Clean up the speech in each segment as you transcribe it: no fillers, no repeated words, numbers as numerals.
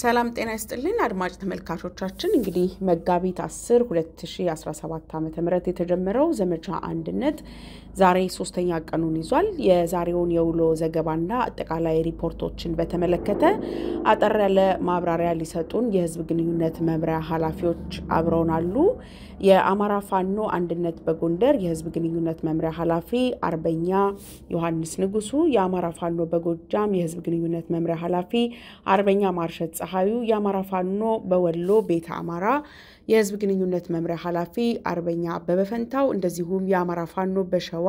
ሰላም ጤና ይስጥልን አድማጭ ተመልካቾቻችን እንግዲህ መጋቢት 10 2017 ዓ.ም የተጀመረው ዘመቻ አንድነት ዛሬ 3ኛ ቀኑን ይዟል የዛሬውን የውሎ ዘገባና አጠቃላይ ሪፖርቶችን በተመለከተ አጠር ያለ ማብራሪያ ሊሰጡን የህዝብ ግንኙነት መምሪያ ኃላፊዎች አብረውን አሉ የአማራ ፋኖ አንድነት በጎንደር የህዝብ ግንኙነት መምሪያ ኃላፊ አርበኛ ዮሐንስ ንጉሱ የአማራ ፋኖ በጎጃም የህዝብ ግንኙነት መምሪያ ኃላፊ አርበኛ ማርሸት ፀሐዩ የአማራ ፋኖ በወሎ ቤተ አማራ የህዝብ ግንኙነት መምሪያ ኃላፊ አርበኛ በበፈንታው እንደዚሁም የአማራ ፋኖ በሸዋ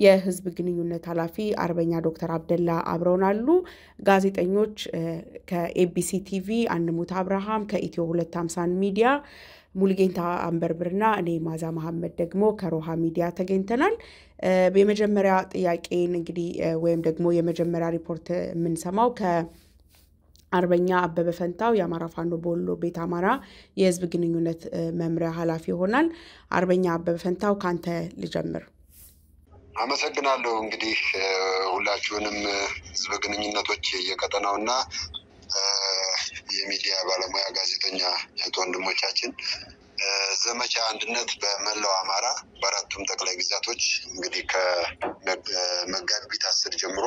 የህዝብ ግንኙነት ኃላፊ አርበኛ ዶክተር አብደላ አብረውናሉ ጋዜጠኞች ከኤቢሲ ቲቪ አንሙት አብርሃም ከኢትዮ 250 ሚዲያ ሙልጌንታ አንበርብርና እኔ ማዛ መሐመድ ደግሞ ከሮሃ ሚዲያ ተገኝተናል በመጀመሪያ ጥያቄን እንግዲህ ወይም ደግሞ የመጀመሪያ ሪፖርት ምንሰማው አርበኛ አበበ ፈንታው የአማራ ፋኖ በወሎ ቤተ አማራ የህዝብ ግንኙነት መምሪያ ኃላፊ ሆናል አርበኛ አበበ ፈንታው ካንተ ልጀምር አመሰግናለሁ እንግዲህ ሁላችሁንም ህዝብ ግንኙነቶች የቀጠናውና የሚዲያ ባለሙያ ጋዜጠኛ ወንድሞቻችን ዘመቻ አንድነት በመላው አማራ በአራቱም ጠቅላይ ግዛቶች እንግዲህ ከመጋቢት 10 ጀምሮ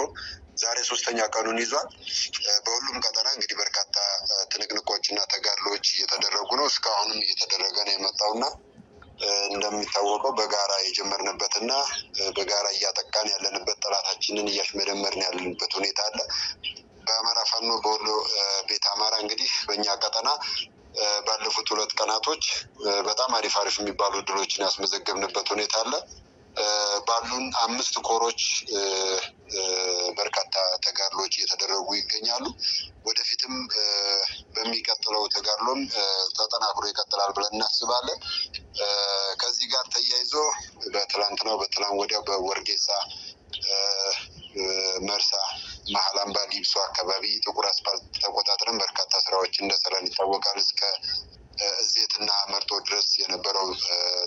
ዛሬ 3ኛ ቀኑን ይዟል በሁሉም ቀጠና እንግዲህ በርካታ ትንቅንቆችና ተጋድሎች እየተደረጉ ነው እስካሁንም እየተደረገ ነው የመጣውና እንደሚታወቀው በጋራ የጀመርንበትና በጋራ እያጠቃን ያለንበት ጠላታችንን እያሽመደመርን ያለንበት ሁኔታ አለ በአማራ ፋኖ በወሎ ቤተ አማራ እንግዲህ በእኛ ቀጠና ባለፉት 2 ቀናቶች በጣም አሪፍ የሚባሉ ድሎችን ያስመዘገብንበት ሁኔታ አለ ባሉን 5 ኮሮች በርካታ ተጋድሎች እየተደረጉ ይገኛሉ ወደፊትም በሚቀጥለው ተጋድሎም ተጠናክሮ ይቀጥላል ብለን እናስባለን ከዚህ ጋር ተያይዞ በትላንት ወዲያ በወርጌሳ መርሳ መሐላምባ ሊብሶ አካባቢ ጥቁር አስፋልት ተቆጣጥረን በርካታ ስራዎች እንደሰራን ይታወቃል እስከ እዜትና መርጦ ድረስ የነበረው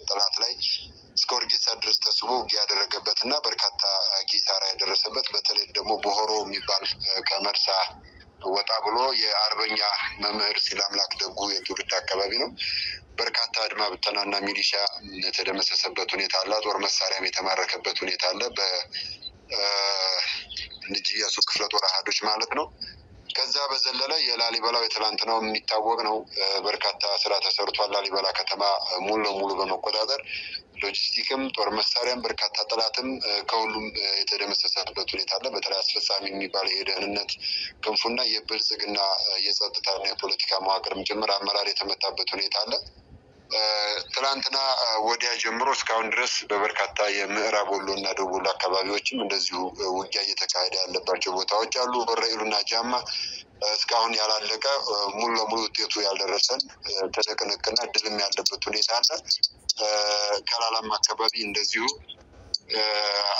ጥላት ላይ እስከ ወርጌሳ ድረስ ተስቦ ያደረገበትና በርካታ ኪሳራ ያደረሰበት በተለይ ደግሞ በሆሮ የሚባል ከመርሳ ወጣ ብሎ የአርበኛ መምህር ሲላምላክ ደጉ የትውልድ አካባቢ ነው በርካታ አድማ ብተናና ሚሊሻ የተደመሰሰበት ሁኔታ አለ ጦር መሳሪያም የተማረከበት ሁኔታ አለ በንጅያሱ ክፍለ ጦር አሃዶች ማለት ነው ከዛ በዘለለ የላሊበላው የትላንትናው የሚታወቅ ነው በርካታ ስራ ተሰርቷል ላሊበላ ከተማ ሙሉ ለሙሉ በመቆጣጠር ሎጂስቲክም ጦር መሳሪያም በርካታ ጠላትም ከሁሉም የተደመሰሰበት ሁኔታ አለ በተለይ አስፈጻሚ የሚባል የደህንነት ክንፉና የብልጽግና የጸጥታና የፖለቲካ መዋቅርም ጭምር አመራር የተመታበት ሁኔታ አለ ትላንትና ወዲያ ጀምሮ እስካሁን ድረስ በበርካታ የምዕራብ ወሎና ደቡብ ወሎ አካባቢዎችም እንደዚሁ ውጊያ እየተካሄደ ያለባቸው ቦታዎች አሉ ወረኢሉና ጃማ እስካሁን ያላለቀ ሙሉ ለሙሉ ውጤቱ ያልደረሰን ተደቅንቅና ድልም ያለበት ሁኔታ አለ ከላላም አካባቢ እንደዚሁ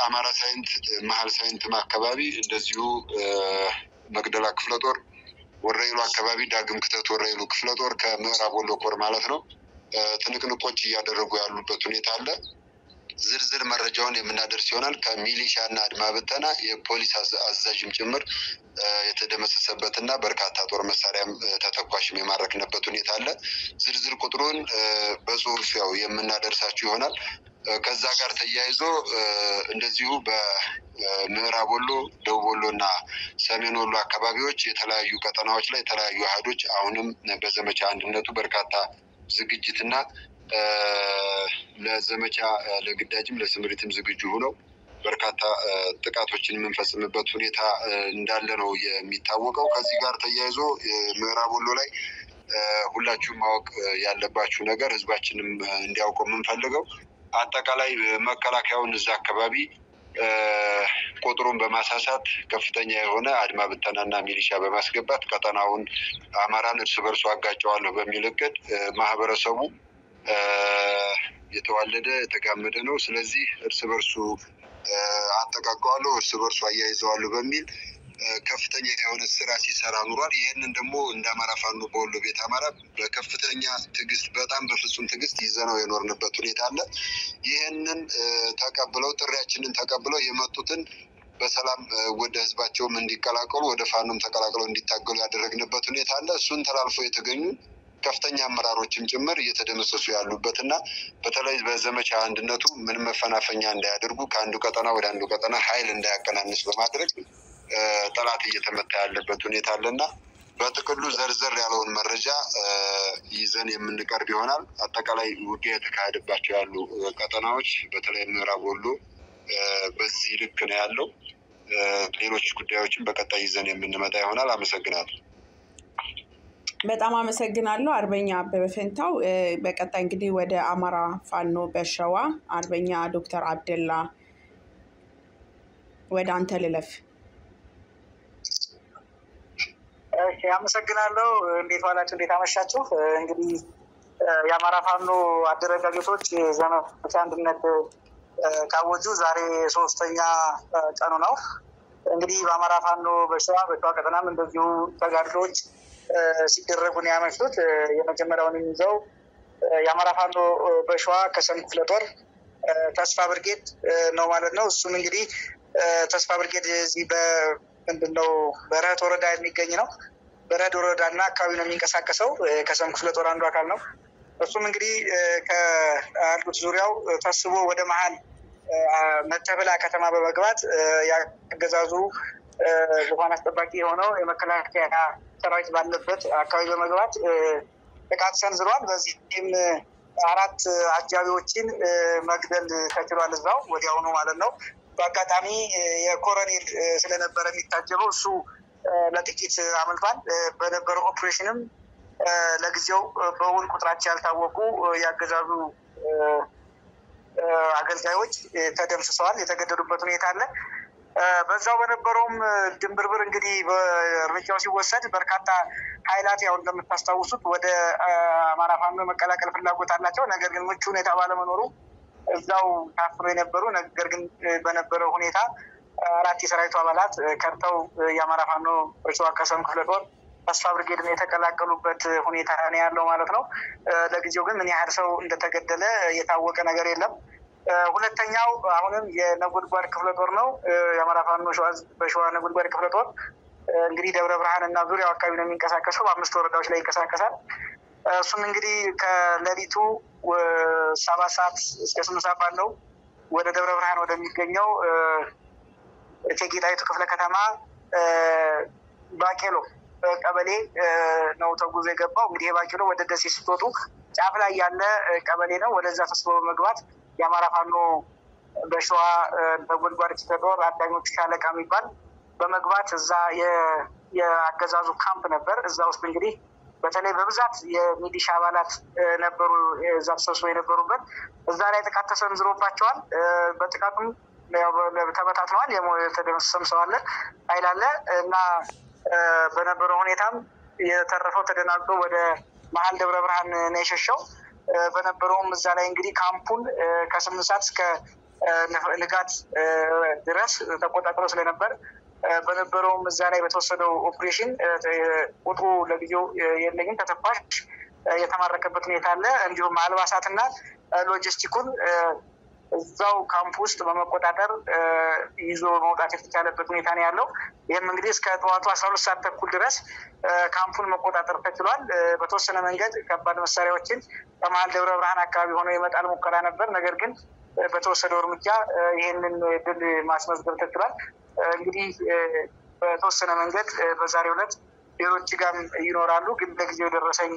አማራ ሳይንት መሃል ሳይንትም አካባቢ እንደዚሁ መግደላ ክፍለ ጦር ወረኢሉ አካባቢ ዳግም ክተት ወረኢሉ ክፍለ ጦር ከምዕራብ ወሎ ኮር ማለት ነው ትንቅንቆች እያደረጉ ያሉበት ሁኔታ አለ ዝርዝር መረጃውን የምናደርስ ይሆናል ከሚሊሻና አድማ ብተና የፖሊስ አዛዥም ጭምር የተደመሰሰበትና በርካታ ጦር መሳሪያም ተተኳሽም የማረክነበት ሁኔታ አለ ዝርዝር ቁጥሩን በጽሁፍ ያው የምናደርሳችሁ ይሆናል ከዛ ጋር ተያይዞ እንደዚሁ በምዕራብ ወሎ ደቡብ ወሎና ሰሜን ወሎ አካባቢዎች የተለያዩ ቀጠናዎች ላይ የተለያዩ አሃዶች አሁንም በዘመቻ አንድነቱ በርካታ ዝግጅትና ለዘመቻ ለግዳጅም ለስምሪትም ዝግጁ ሆነው በርካታ ጥቃቶችን የምንፈጽምበት ሁኔታ እንዳለ ነው የሚታወቀው ከዚህ ጋር ተያይዞ ምዕራብ ወሎ ላይ ሁላችሁም ማወቅ ያለባችሁ ነገር ህዝባችንም እንዲያውቀው የምንፈልገው አጠቃላይ መከላከያውን እዛ አካባቢ ቁጥሩን በማሳሳት ከፍተኛ የሆነ አድማ ብተናና ሚሊሻ በማስገባት ቀጠናውን አማራን እርስ በርሱ አጋጨዋለሁ በሚል እቅድ ማህበረሰቡ የተዋለደ የተጋመደ ነው ስለዚህ እርስ በርሱ አጠቃቀዋለሁ እርስ በርሱ አያይዘዋለሁ በሚል ከፍተኛ የሆነ ስራ ሲሰራ ኑሯል ይሄንን ደግሞ እንደ አማራ ፋኖ በወሎ ቤተ አማራ በከፍተኛ ትግስት በጣም በፍጹም ትግስት ይዘነው የኖርንበት ሁኔታ አለ ይሄንን ተቀብለው ጥሪያችንን ተቀብለው የመጡትን በሰላም ወደ ህዝባቸውም እንዲቀላቀሉ ወደ ፋኖም ተቀላቅለው እንዲታገሉ ያደረግንበት ሁኔታ አለ። እሱን ተላልፎ የተገኙ ከፍተኛ አመራሮችም ጭምር እየተደመሰሱ ያሉበትና በተለይ በዘመቻ አንድነቱ ምንም መፈናፈኛ እንዳያደርጉ ከአንዱ ቀጠና ወደ አንዱ ቀጠና ኃይል እንዳያቀናንስ በማድረግ ጠላት እየተመታ ያለበት ሁኔታ አለና በጥቅሉ ዘርዘር ያለውን መረጃ ይዘን የምንቀርብ ይሆናል። አጠቃላይ ውጊያ የተካሄደባቸው ያሉ ቀጠናዎች በተለይ ምዕራብ ወሎ በዚህ ልክ ነው ያለው። ሌሎች ጉዳዮችን በቀጣይ ይዘን የምንመጣ ይሆናል። አመሰግናለሁ። በጣም አመሰግናለሁ አርበኛ አበበ ፈንታው። በቀጣይ እንግዲህ ወደ አማራ ፋኖ በሸዋ አርበኛ ዶክተር አብደላ ወደ አንተ ልለፍ። እሺ አመሰግናለሁ። እንዴት ዋላችሁ? እንዴት አመሻችሁ? እንግዲህ የአማራ ፋኖ አደረጃጀቶች ዘመቻ አንድነት ካወጁ ዛሬ 3ኛ ቀኑ ነው። እንግዲህ በአማራ ፋኖ በሸዋ ቀጠናም እንደዚሁ ተጋድሎች ሲደረጉ ነው ያመሹት። የመጀመሪያውን ይዘው የአማራ ፋኖ በሸዋ ከሰም ክፍለ ጦር ተስፋ ብርጌድ ነው ማለት ነው። እሱም እንግዲህ ተስፋ ብርጌድ እዚህ በምንድነው በረህት ወረዳ የሚገኝ ነው። በረህት ወረዳና አካባቢ ነው የሚንቀሳቀሰው። ከሰም ክፍለ ጦር አንዱ አካል ነው። እሱም እንግዲህ ከአልኩት ዙሪያው ተስቦ ወደ መሀል መተብላ ከተማ በመግባት ያገዛዙ ዙፋን አስጠባቂ የሆነው የመከላከያ ሰራዊት ባለበት አካባቢ በመግባት ጥቃት ሰንዝሯል። በዚህም 4 አጃቢዎችን መግደል ተችሏል እዛው ወዲያውኑ ማለት ነው። በአጋጣሚ የኮሎኔል ስለነበረ የሚታጀበው እሱ ለጥቂት አመልጧል። በነበረው ኦፕሬሽንም ለጊዜው በውል ቁጥራቸው ያልታወቁ ያገዛዙ አገልጋዮች ተደምስሰዋል። የተገደሉበት ሁኔታ አለ። በዛው በነበረውም ድንብርብር እንግዲህ በእርምጃው ሲወሰድ በርካታ ኃይላት ያው እንደምታስታውሱት ወደ አማራ ፋኖ መቀላቀል ፍላጎት አላቸው። ነገር ግን ምቹ ሁኔታ ባለመኖሩ እዛው ታፍኖ የነበሩ ነገር ግን በነበረው ሁኔታ 4 የሰራዊቱ አባላት ከርተው የአማራ ፋኖ በሸዋ ከሰም ክፍለ ጦር ተስፋ ብርጌድን የተቀላቀሉበት ሁኔታ ነው ያለው ማለት ነው። ለጊዜው ግን ምን ያህል ሰው እንደተገደለ የታወቀ ነገር የለም። ሁለተኛው አሁንም የነጎድጓድ ክፍለ ጦር ነው። የአማራ ፋኖ በሸዋ ነጎድጓድ ክፍለ ጦር እንግዲህ ደብረ ብርሃን እና ዙሪያው አካባቢ ነው የሚንቀሳቀሰው። 5 ወረዳዎች ላይ ይንቀሳቀሳል። እሱም እንግዲህ ከሌሊቱ 7 ሰዓት እስከ 8 ሰዓት ባለው ወደ ደብረ ብርሃን ወደሚገኘው እቴጌ ጣይቱ ክፍለ ከተማ ባቄሎ ቀበሌ ነው ተጉዞ የገባው። እንግዲህ ባቄሎ ወደ ደሴ ስትወጡ ጫፍ ላይ ያለ ቀበሌ ነው። ወደዛ ተስቦ በመግባት የአማራ ፋኖ በሸዋ ነጎድጓድ ክፍለ ጦር አዳኞች ሻለቃ የሚባል በመግባት እዛ የአገዛዙ ካምፕ ነበር። እዛ ውስጥ እንግዲህ በተለይ በብዛት የሚሊሻ አባላት ነበሩ እዛ ተሰብስበው የነበሩበት። እዛ ላይ ጥቃት ተሰንዝሮባቸዋል። በጥቃቱም ተበታትነዋል። የተደመሰሰም ሰው አለ ኃይል አለ እና በነበረው ሁኔታም የተረፈው ተደናግጦ ወደ መሀል ደብረ ብርሃን ነው የሸሸው። በነበረውም እዛ ላይ እንግዲህ ካምፑን ከ8 ሰዓት እስከ ንጋት ድረስ ተቆጣጥሮ ስለነበር በነበረውም እዛ ላይ በተወሰደው ኦፕሬሽን ቁጥሩ ለጊዜው የለኝም ተተኳሽ የተማረከበት ሁኔታ አለ። እንዲሁም አልባሳትና ሎጂስቲኩን እዛው ካምፕ ውስጥ በመቆጣጠር ይዞ መውጣት የተቻለበት ሁኔታ ነው ያለው። ይህም እንግዲህ እስከ ጠዋቱ 12 ሰዓት ተኩል ድረስ ካምፑን መቆጣጠር ተችሏል። በተወሰነ መንገድ ከባድ መሳሪያዎችን በመሀል ደብረ ብርሃን አካባቢ ሆኖ የመጣል ሙከራ ነበር። ነገር ግን በተወሰደው እርምጃ ይህንን ድል ማስመዝገብ ተችሏል። እንግዲህ በተወሰነ መንገድ በዛሬው ዕለት ሌሎች ጋም ይኖራሉ፣ ግን ለጊዜው የደረሰኝ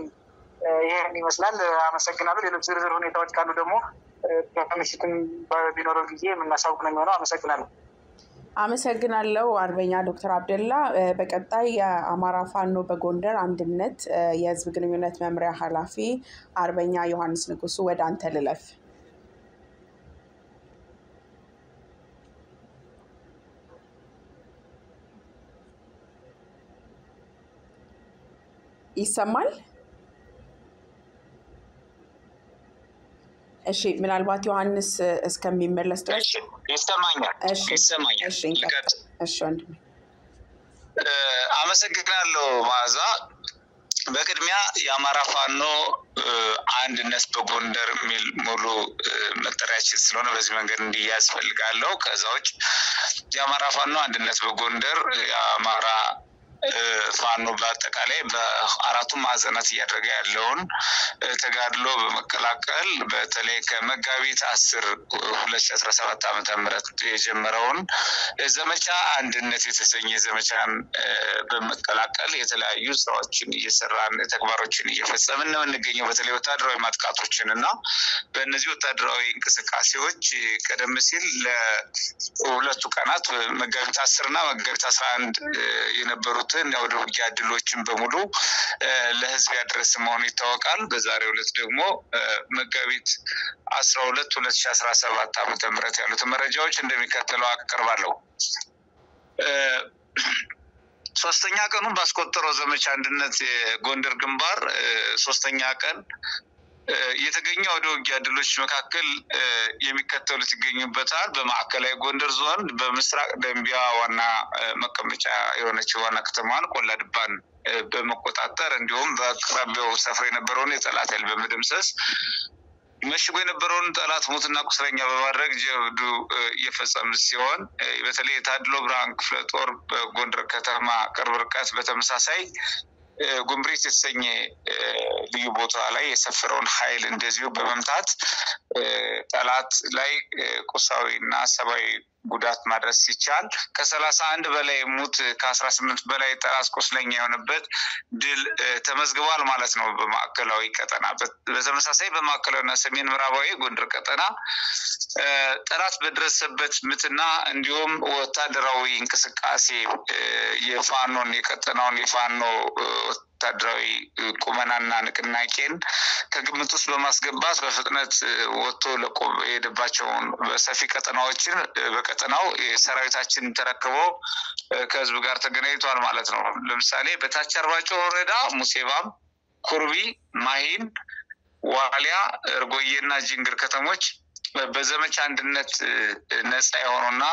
ይህን ይመስላል። አመሰግናለሁ። ሌሎች ዝርዝር ሁኔታዎች ካሉ ደግሞ በምሽትም ቢኖረው ጊዜ የምናሳውቅ ነው የሚሆነው። አመሰግናለሁ አርበኛ ዶክተር አብደላ። በቀጣይ የአማራ ፋኖ በጎንደር አንድነት የህዝብ ግንኙነት መምሪያ ኃላፊ አርበኛ ዮሐንስ ንጉሱ ወደ አንተ ልለፍ። ይሰማል? እሺ ምናልባት ዮሐንስ እስከሚመለስ ድረስ ይሰማኛል። እሺ ወንድሜ አመሰግናለሁ ማዛ። በቅድሚያ የአማራ ፋኖ አንድነት በጎንደር የሚል ሙሉ መጠሪያችን ስለሆነ በዚህ መንገድ እንዲያዝ ፈልጋለሁ። ከዛ ውጭ የአማራ ፋኖ አንድነት በጎንደር የአማራ ፋኖ በአጠቃላይ በአራቱም ማዕዘናት እያደረገ ያለውን ተጋድሎ በመቀላቀል በተለይ ከመጋቢት 10 2017 ዓ.ም የጀመረውን ዘመቻ አንድነት የተሰኘ ዘመቻን በመቀላቀል የተለያዩ ስራዎችን እየሰራን ተግባሮችን እየፈጸምን ነው የምንገኘው። በተለይ ወታደራዊ ማጥቃቶችን እና በእነዚህ ወታደራዊ እንቅስቃሴዎች ቀደም ሲል ለሁለቱ ቀናት መጋቢት 10 እና መጋቢት 11 የነበሩት ወደ ውጊያ ድሎችን በሙሉ ለህዝብ ያደረሰ መሆኑ ይታወቃል። በዛሬው ዕለት ደግሞ መጋቢት 12 2017 ዓ.ም ያሉት መረጃዎች እንደሚከተለው አቀርባለሁ። ሶስተኛ ቀኑን ባስቆጠረው ዘመቻ አንድነት የጎንደር ግንባር ሶስተኛ ቀን የተገኘው ወደ ውጊያ ድሎች መካከል የሚከተሉት ይገኙበታል። በማዕከላዊ ጎንደር ዞን በምስራቅ ደንቢያ ዋና መቀመጫ የሆነችው ዋና ከተማዋን ቆላድባን በመቆጣጠር እንዲሁም በአቅራቢያው ሰፍሮ የነበረውን የጠላት ኃይል በመደምሰስ መሽጎ የነበረውን ጠላት ሙትና ቁስለኛ በማድረግ ጀብዱ እየፈጸመ ሲሆን በተለይ የታድሎ ብርሃን ክፍለ ጦር በጎንደር ከተማ ቅርብ ርቀት በተመሳሳይ ጉምብሪት የተሰኘ ልዩ ቦታ ላይ የሰፈረውን ኃይል እንደዚሁ በመምታት ጠላት ላይ ቁሳዊና ሰብአዊ ጉዳት ማድረስ ሲቻል ከ31 በላይ ሙት ከ18 በላይ ጠላት ቁስለኛ የሆነበት ድል ተመዝግቧል ማለት ነው። በማዕከላዊ ቀጠና በተመሳሳይ በማዕከላዊና ሰሜን ምዕራባዊ ጎንደር ቀጠና ጠላት በደረሰበት ምትና እንዲሁም ወታደራዊ እንቅስቃሴ የፋኖን የቀጠናውን የፋኖ ወታደራዊ ቁመናና ንቅናቄን ከግምት ውስጥ በማስገባት በፍጥነት ወጥቶ ለቆም የሄደባቸውን በሰፊ ቀጠናዎችን በቀጠናው የሰራዊታችን ተረክበው ከህዝብ ጋር ተገናኝቷል ማለት ነው። ለምሳሌ በታች አርባጭሆ ወረዳ ሙሴባም፣ ኩርቢ፣ ማሂን፣ ዋሊያ፣ እርጎዬና ጅንግር ከተሞች በዘመቻ አንድነት ነፃ የሆኑና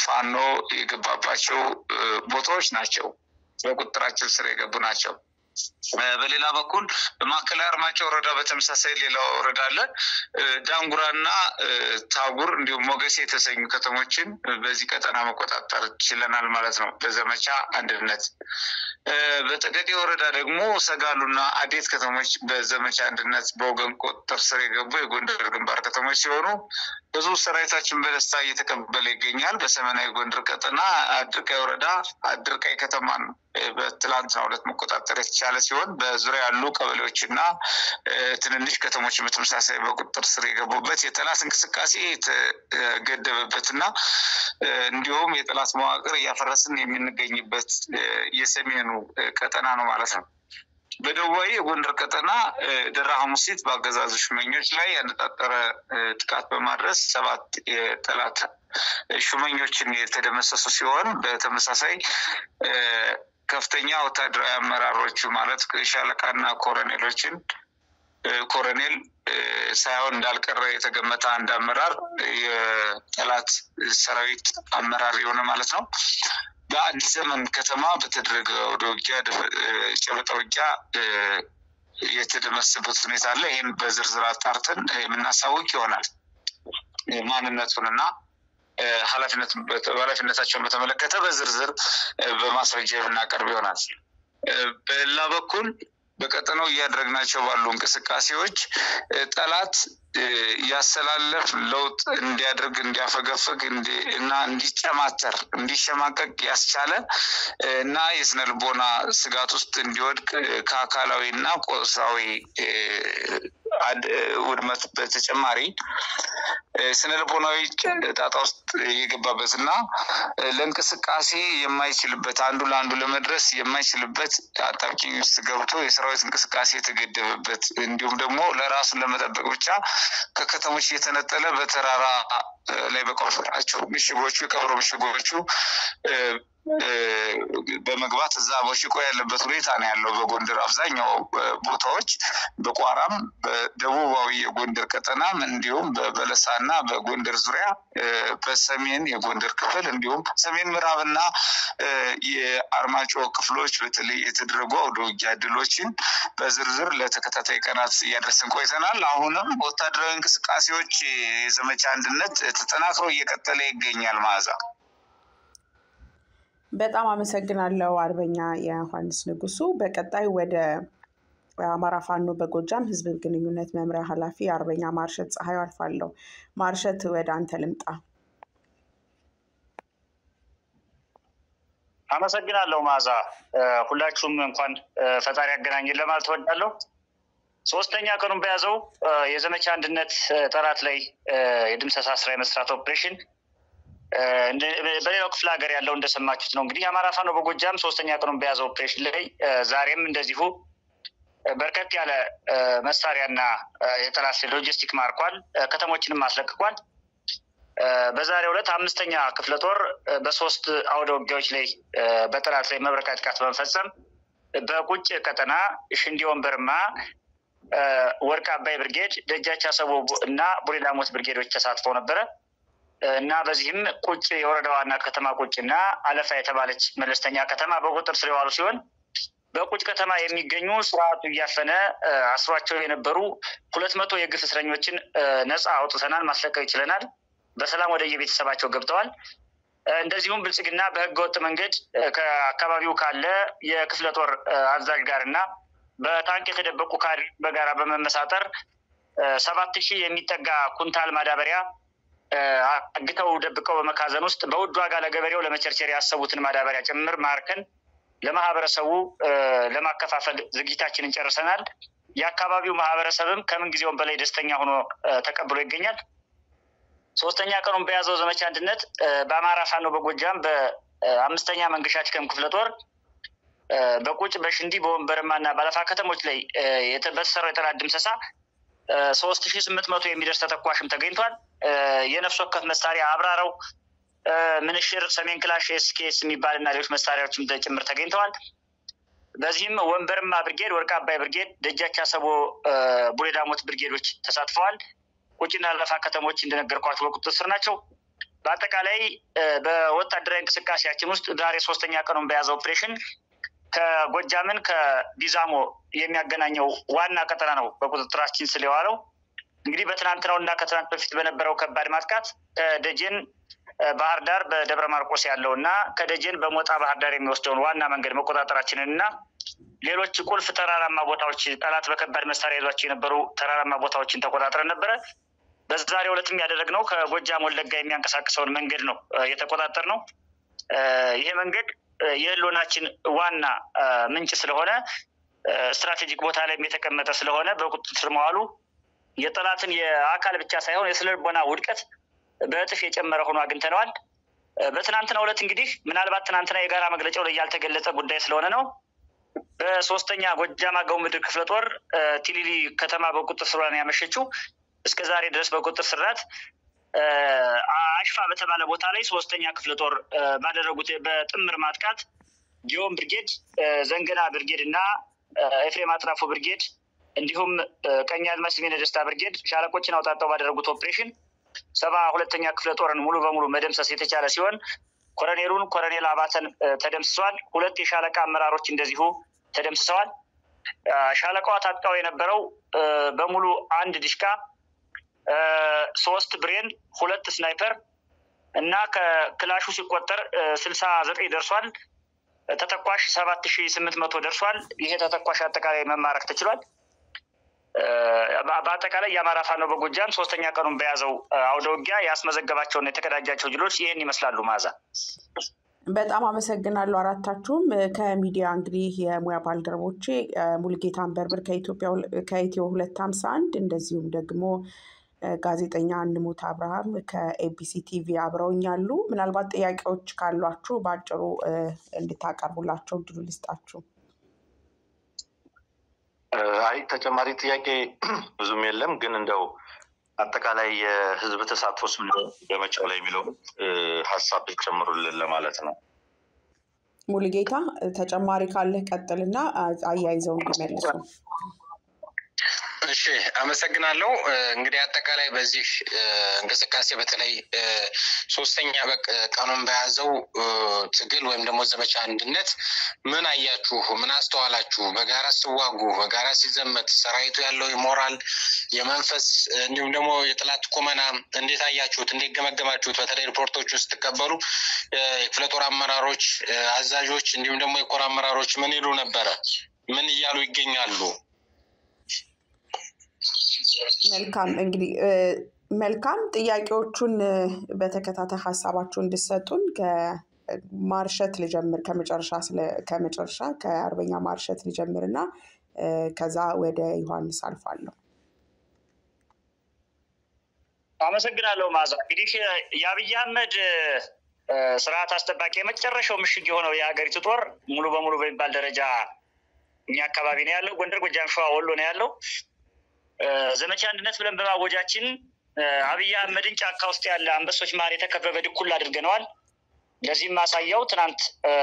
ፋኖ የገባባቸው ቦታዎች ናቸው። በቁጥጥራቸው ስር የገቡ ናቸው። በሌላ በኩል በማዕከላዊ አርማጭሆ ወረዳ በተመሳሳይ ሌላ ወረዳ አለ። ዳንጉራና ታጉር እንዲሁም ሞገሴ የተሰኙ ከተሞችን በዚህ ቀጠና መቆጣጠር ችለናል ማለት ነው በዘመቻ አንድነት። በጠገዴ ወረዳ ደግሞ ሰጋሉና አዴት ከተሞች በዘመቻ አንድነት በወገን ቁጥጥር ስር የገቡ የጎንደር ግንባር ከተሞች ሲሆኑ ብዙ ሰራዊታችን በደስታ እየተቀበለ ይገኛል። በሰሜናዊ ጎንደር ቀጠና አድርቃይ ወረዳ አድርቃይ ከተማን በትላንትናው ዕለት መቆጣጠር የተቻለ ሲሆን በዙሪያ ያሉ ቀበሌዎችና ትንንሽ ከተሞች በተመሳሳይ በቁጥጥር ስር የገቡበት የጠላት እንቅስቃሴ የተገደበበትና እንዲሁም የጠላት መዋቅር እያፈረስን የምንገኝበት የሰሜኑ ቀጠና ነው ማለት ነው። በደቡባዊ የጎንደር ቀጠና ደራ ሐሙሲት በአገዛዙ ሹመኞች ላይ ያነጣጠረ ጥቃት በማድረስ 7 የጠላት ሹመኞችን የተደመሰሱ ሲሆን በተመሳሳይ ከፍተኛ ወታደራዊ አመራሮቹ ማለት ሻለቃና ኮሎኔሎችን ኮሎኔል ሳይሆን እንዳልቀረ የተገመተ አንድ አመራር የጠላት ሰራዊት አመራር የሆነ ማለት ነው በአዲስ ዘመን ከተማ በተደረገ ወደ ውጊያ ጨበጣ ውጊያ የተደመሰሰበት ሁኔታ አለ። ይህን በዝርዝር አጣርተን የምናሳውቅ ይሆናል። ማንነቱንና ኃላፊነታቸውን በተመለከተ በዝርዝር በማስረጃ የምናቀርብ ይሆናል። በሌላ በኩል በቀጠናው እያደረግናቸው ባሉ እንቅስቃሴዎች ጠላት ያሰላለፍ ለውጥ እንዲያደርግ እንዲያፈገፍግ እና እንዲጨማተር እንዲሸማቀቅ ያስቻለ እና የስነልቦና ስጋት ውስጥ እንዲወድቅ ከአካላዊና ቁሳዊ ውድመት በተጨማሪ ስነልቦናዊ ጣጣ ውስጥ የገባበትና ለእንቅስቃሴ የማይችልበት አንዱ ለአንዱ ለመድረስ የማይችልበት አጣብቂኝ ውስጥ ገብቶ የሰራዊት እንቅስቃሴ የተገደበበት እንዲሁም ደግሞ ለራሱን ለመጠበቅ ብቻ ከከተሞች እየተነጠለ በተራራ ላይ በቆፈራቸው ምሽጎቹ የቀብሮ ምሽጎቹ በመግባት እዛ በሽቆ ያለበት ሁኔታ ነው ያለው። በጎንደር አብዛኛው ቦታዎች በቋራም በደቡባዊ የጎንደር ቀጠናም እንዲሁም በበለሳና በጎንደር ዙሪያ በሰሜን የጎንደር ክፍል እንዲሁም ሰሜን ምዕራብና የአርማጮ ክፍሎች በተለይ የተደረጉ አውደ ውጊያ ድሎችን በዝርዝር ለተከታታይ ቀናት እያደረስን ቆይተናል። አሁንም ወታደራዊ እንቅስቃሴዎች የዘመቻ አንድነት ተጠናክሮ እየቀጠለ ይገኛል። መዓዛ በጣም አመሰግናለሁ አርበኛ ዮሐንስ ንጉሱ። በቀጣይ ወደ አማራ ፋኖ በጎጃም ህዝብ ግንኙነት መምሪያ ኃላፊ አርበኛ ማርሸት ፀሐዩ አልፋለሁ። ማርሸት ወደ አንተ ልምጣ። አመሰግናለሁ መዓዛ። ሁላችሁም እንኳን ፈጣሪ ያገናኘን ለማለት እወዳለሁ። ሶስተኛ ቀኑን በያዘው የዘመቻ አንድነት ጠላት ላይ የድምሰሳ ስራ የመስራት ኦፕሬሽን በሌላው ክፍለ ሀገር ያለው እንደሰማችሁት ነው። እንግዲህ አማራ ፋኖ በጎጃም ሶስተኛ ቀኑን በያዘው ኦፕሬሽን ላይ ዛሬም እንደዚሁ በርከት ያለ መሳሪያና የጠላት ሎጂስቲክ ማርኳል፣ ከተሞችንም አስለቅቋል። በዛሬው ዕለት 5ኛ ክፍለ ጦር በ3 አውደ ውጊያዎች ላይ በጠላት ላይ መብረቃዊ ጥቃት በመፈጸም በቁጭ ቀጠና ሽንዲ ወንበርማ ወርቅ አባይ ብርጌድ፣ ደጃች አሰቦ እና ቡሬ ዳሞት ብርጌዶች ተሳትፈው ነበረ እና በዚህም ቁጭ የወረዳ ዋና ከተማ ቁጭና አለፋ የተባለች መለስተኛ ከተማ በቁጥር ስር የዋሉ ሲሆን በቁጭ ከተማ የሚገኙ ስርዓቱ እያፈነ አስሯቸው የነበሩ 200 የግፍ እስረኞችን ነፃ አውጥተናል፣ ማስለቀቅ ይችለናል። በሰላም ወደ የቤተሰባቸው ገብተዋል። እንደዚሁም ብልጽግና በህገወጥ መንገድ ከአካባቢው ካለ የክፍለ ጦር አዛዥ ጋርና በታንክ የተደበቁ ካድሬ በጋራ በመመሳጠር 7000 የሚጠጋ ኩንታል ማዳበሪያ አግተው ደብቀው በመካዘን ውስጥ በውድ ዋጋ ለገበሬው ለመቸርቸር ያሰቡትን ማዳበሪያ ጭምር ማርከን ለማህበረሰቡ ለማከፋፈል ዝግጅታችንን ጨርሰናል። የአካባቢው ማህበረሰብም ከምን ጊዜውም በላይ ደስተኛ ሆኖ ተቀብሎ ይገኛል። ሶስተኛ ቀኑን በያዘው ዘመቻ አንድነት በአማራ ፋኖ በጎጃም በ5ኛ መንገሻ ቲከም ክፍለ ጦር በቁጭ በሽንዲ በወንበርማና ባለፋ ከተሞች ላይ በተሰራው የጠላት ድምሰሳ 3800 የሚደርስ ተተኳሽም ተገኝቷል። የነፍስ ወከፍ መሳሪያ አብራራው፣ ምንሽር፣ ሰሜን ክላሽ፣ ኤስኬስ የሚባልና ሌሎች መሳሪያዎችም ጭምር ተገኝተዋል። በዚህም ወንበርማ ብርጌድ፣ ወርቅ አባይ ብርጌድ፣ ደጃች አሰቦ፣ ቡሬ ዳሞት ብርጌዶች ተሳትፈዋል። ቁጭና አለፋ ከተሞች እንደነገርኳችሁ በቁጥጥር ስር ናቸው። በአጠቃላይ በወታደራዊ እንቅስቃሴያችን ውስጥ ዛሬ ሶስተኛ ቀኑን በያዘው ኦፕሬሽን ከጎጃምን ከቢዛሞ የሚያገናኘው ዋና ቀጠና ነው በቁጥጥራችን ስር የዋለው። እንግዲህ በትናንትናው እና ከትናንት በፊት በነበረው ከባድ ማጥቃት ከደጀን ባህር ዳር በደብረ ማርቆስ ያለው እና ከደጀን በሞጣ ባህር ዳር የሚወስደውን ዋና መንገድ መቆጣጠራችንን እና ሌሎች ቁልፍ ተራራማ ቦታዎች ጠላት በከባድ መሳሪያ ይዟቸው የነበሩ ተራራማ ቦታዎችን ተቆጣጥረን ነበረ። በዛሬው ዕለትም ያደረግነው ከጎጃም ወለጋ የሚያንቀሳቅሰውን መንገድ ነው የተቆጣጠር ነው። ይሄ መንገድ የህልውናችን ዋና ምንጭ ስለሆነ ስትራቴጂክ ቦታ ላይ የተቀመጠ ስለሆነ በቁጥጥር ስር መዋሉ የጠላትን የአካል ብቻ ሳይሆን የስነ ልቦና ውድቀት በእጥፍ የጨመረ ሆኖ አግኝተነዋል። በትናንትናው ዕለት እንግዲህ ምናልባት ትናንትና የጋራ መግለጫው ላይ ያልተገለጸ ጉዳይ ስለሆነ ነው። በ3ኛ ጎጃም አገው ምድር ክፍለ ጦር ቲሊሊ ከተማ በቁጥጥር ስር ያመሸችው እስከ ዛሬ ድረስ በቁጥጥር ስር ናት። አሽፋ በተባለ ቦታ ላይ 3ኛ ክፍለ ጦር ባደረጉት በጥምር ማጥቃት ጊዮን ብርጌድ፣ ዘንገና ብርጌድ እና ኤፍሬም አጥራፎ ብርጌድ እንዲሁም ቀኛዝማች ስሜነ ደስታ ብርጌድ ሻለቆችን አውጣጣው ባደረጉት ኦፕሬሽን 72ኛ ክፍለ ጦርን ሙሉ በሙሉ መደምሰስ የተቻለ ሲሆን ኮሎኔል አባተን ተደምስሰዋል። 2 የሻለቃ አመራሮች እንደዚሁ ተደምስሰዋል። ሻለቃዋ ታጥቀው የነበረው በሙሉ 1 ዲሽቃ፣ 3 ብሬን፣ 2 ስናይፐር እና ከክላሹ ሲቆጠር 69 ደርሷል። ተተኳሽ 7800 ደርሷል። ይሄ ተተኳሽ አጠቃላይ መማረክ ተችሏል። በአጠቃላይ የአማራ ፋኖ በጎጃም 3ኛ ቀኑን በያዘው አውደ ውጊያ ያስመዘገባቸውና የተቀዳጃቸው ድሎች ይህን ይመስላሉ። ማዛ በጣም አመሰግናለሁ አራታችሁም። ከሚዲያ እንግዲህ የሙያ ባልደረቦቼ ሙልጌታ አንበርብር ከኢትዮ 251 እንደዚሁም ደግሞ ጋዜጠኛ እንሙት አብርሃም ከኤቢሲ ቲቪ አብረውኛሉ። ምናልባት ጥያቄዎች ካሏችሁ በአጭሩ እንድታቀርቡላቸው እድሉ ልስጣችሁ። አይ ተጨማሪ ጥያቄ ብዙም የለም፣ ግን እንደው አጠቃላይ የህዝብ ተሳትፎስ በመጫው ላይ የሚለው ሀሳብ ጨምሩልን ለማለት ነው። ሙሉጌታ ተጨማሪ ካለ ቀጥልና አያይዘው እንዲመልሱ። እሺ አመሰግናለሁ። እንግዲህ አጠቃላይ በዚህ እንቅስቃሴ በተለይ ሶስተኛ ቀኑን በያዘው ትግል ወይም ደግሞ ዘመቻ አንድነት ምን አያችሁ? ምን አስተዋላችሁ? በጋራ ሲዋጉ፣ በጋራ ሲዘመት ሰራዊቱ ያለው የሞራል የመንፈስ እንዲሁም ደግሞ የጥላት ቁመና እንዴት አያችሁት? እንዴት ገመገማችሁት? በተለይ ሪፖርቶች ውስጥ ተቀበሉ የክፍለ ጦር አመራሮች፣ አዛዦች እንዲሁም ደግሞ የኮር አመራሮች ምን ይሉ ነበረ? ምን እያሉ ይገኛሉ? መልካም እንግዲህ መልካም ጥያቄዎቹን በተከታታይ ሀሳባችሁን እንድትሰጡን ከማርሸት ልጀምር ከመጨረሻ ከአርበኛ ማርሸት ልጀምርና ከዛ ወደ ዮሐንስ አልፋለሁ። አመሰግናለሁ ማዛ። እንግዲህ የአብይ አህመድ ስርዓት አስጠባቂ የመጨረሻው ምሽግ የሆነው የሀገሪቱ ጦር ሙሉ በሙሉ በሚባል ደረጃ እኛ አካባቢ ነው ያለው። ጎንደር፣ ጎጃም፣ ሸዋ፣ ወሎ ነው ያለው። ዘመቻ አንድነት ብለን በማወጃችን አብይ አህመድን ጫካ ውስጥ ያለ አንበሶች ማር የተከበበ ድኩል አድርገነዋል። ለዚህም ማሳያው ትናንት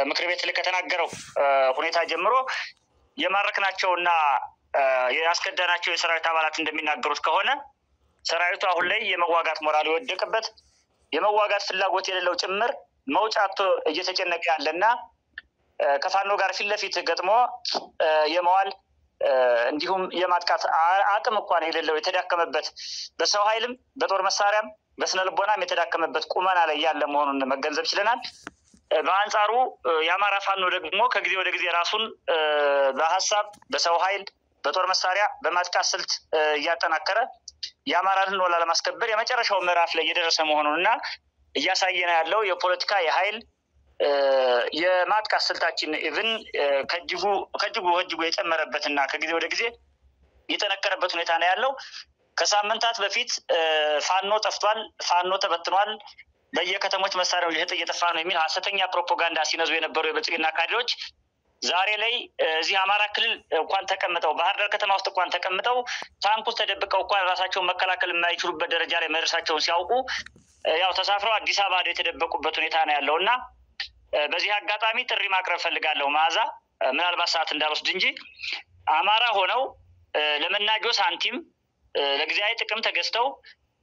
ምክር ቤት ላይ ከተናገረው ሁኔታ ጀምሮ የማረክናቸውና ያስከዳናቸው የሰራዊት አባላት እንደሚናገሩት ከሆነ ሰራዊቱ አሁን ላይ የመዋጋት ሞራል የወደቀበት የመዋጋት ፍላጎት የሌለው ጭምር መውጫቶ እየተጨነቀ ያለና ከፋኖ ጋር ፊት ለፊት ገጥሞ የመዋል እንዲሁም የማጥቃት አቅም እንኳን የሌለው የተዳከመበት በሰው ኃይልም በጦር መሳሪያም በስነ ልቦናም የተዳከመበት ቁመና ላይ ያለ መሆኑን መገንዘብ ችለናል። በአንጻሩ የአማራ ፋኖ ደግሞ ከጊዜ ወደ ጊዜ ራሱን በሀሳብ በሰው ኃይል በጦር መሳሪያ በማጥቃት ስልት እያጠናከረ የአማራን ሕልውና ለማስከበር የመጨረሻው ምዕራፍ ላይ እየደረሰ መሆኑንና እያሳየነ ያለው የፖለቲካ የኃይል የማጥቃት ስልታችን ኢቭን ከእጅጉ የጨመረበትና ከጊዜ ወደ ጊዜ የጠነከረበት ሁኔታ ነው ያለው። ከሳምንታት በፊት ፋኖ ጠፍቷል፣ ፋኖ ተበትኗል፣ በየከተሞች መሳሪያው እየጠፋ ነው የሚል ሀሰተኛ ፕሮፓጋንዳ ሲነዙ የነበሩ የብልጽግና ካድሬዎች ዛሬ ላይ እዚህ አማራ ክልል እንኳን ተቀምጠው ባህር ዳር ከተማ ውስጥ እንኳን ተቀምጠው ታንክ ውስጥ ተደብቀው እንኳን ራሳቸውን መከላከል የማይችሉበት ደረጃ ላይ መድረሳቸውን ሲያውቁ ያው ተሳፍረው አዲስ አበባ የተደበቁበት ሁኔታ ነው ያለውና በዚህ አጋጣሚ ጥሪ ማቅረብ ፈልጋለሁ። ማዛ ምናልባት ሰዓት እንዳልወስድ እንጂ አማራ ሆነው ለመናጆ ሳንቲም ለጊዜያዊ ጥቅም ተገዝተው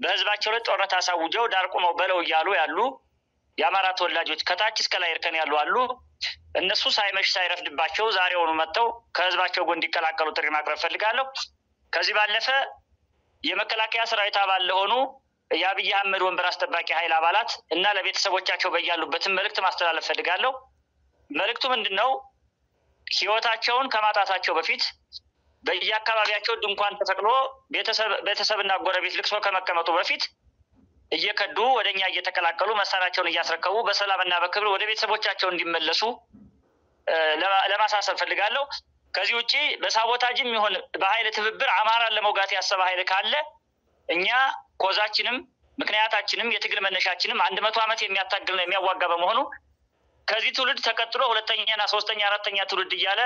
በህዝባቸው ላይ ጦርነት አሳውጀው ዳር ቆመው በለው እያሉ ያሉ የአማራ ተወላጆች ከታች እስከ ላይ እርከን ያሉ አሉ። እነሱ ሳይመሽ ሳይረፍድባቸው ዛሬውኑ መጥተው ከህዝባቸው ጎን እንዲቀላቀሉ ጥሪ ማቅረብ ፈልጋለሁ። ከዚህ ባለፈ የመከላከያ ሰራዊት አባል ለሆኑ የአብይ አህመድ ወንበር አስጠባቂ ኃይል አባላት እና ለቤተሰቦቻቸው በያሉበትም መልእክት ማስተላለፍ ፈልጋለሁ። መልእክቱ ምንድነው? ህይወታቸውን ከማጣታቸው በፊት በየአካባቢያቸው ድንኳን ተሰቅሎ ቤተሰብና ጎረቤት ልቅሶ ከመቀመጡ በፊት እየከዱ ወደኛ እየተቀላቀሉ መሳሪያቸውን እያስረከቡ በሰላምና በክብር ወደ ቤተሰቦቻቸው እንዲመለሱ ለማሳሰብ ፈልጋለሁ። ከዚህ ውጪ በሳቦታጅም ይሁን በኃይል ትብብር አማራን ለመውጋት ያሰበ ኃይል ካለ እኛ ኮዛችንም ምክንያታችንም የትግል መነሻችንም 100 ዓመት የሚያታግል ነው የሚያዋጋ በመሆኑ ከዚህ ትውልድ ተቀጥሎ ሁለተኛና ሶስተኛ አራተኛ ትውልድ እያለ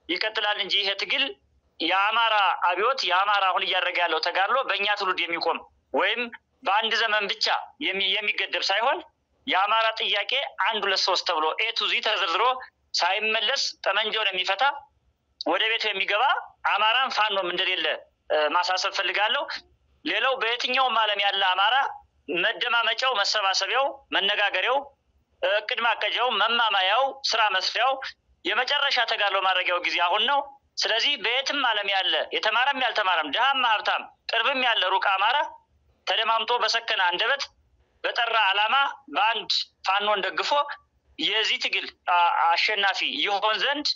ይቀጥላል እንጂ ይሄ ትግል የአማራ አብዮት የአማራ አሁን እያደረገ ያለው ተጋድሎ በእኛ ትውልድ የሚቆም ወይም በአንድ ዘመን ብቻ የሚገደብ ሳይሆን የአማራ ጥያቄ 1 2 3 ተብሎ ኤ ቱ ዚ ተዘርዝሮ ሳይመለስ ጠመንጃውን የሚፈታ ወደ ቤቱ የሚገባ አማራን ፋኖም እንደሌለ ማሳሰብ ፈልጋለሁ። ሌላው በየትኛውም ዓለም ያለ አማራ መደማመጫው፣ መሰባሰቢያው፣ መነጋገሪያው፣ እቅድ ማቀጃው፣ መማማያው፣ ስራ መስሪያው የመጨረሻ ተጋድሎ ማድረጊያው ጊዜ አሁን ነው። ስለዚህ በየትም ዓለም ያለ የተማረም ያልተማረም ድሃም ሀብታም ቅርብም ያለ ሩቅ አማራ ተደማምጦ በሰከነ አንደበት በጠራ ዓላማ በአንድ ፋኖን ደግፎ የዚህ ትግል አሸናፊ ይሆን ዘንድ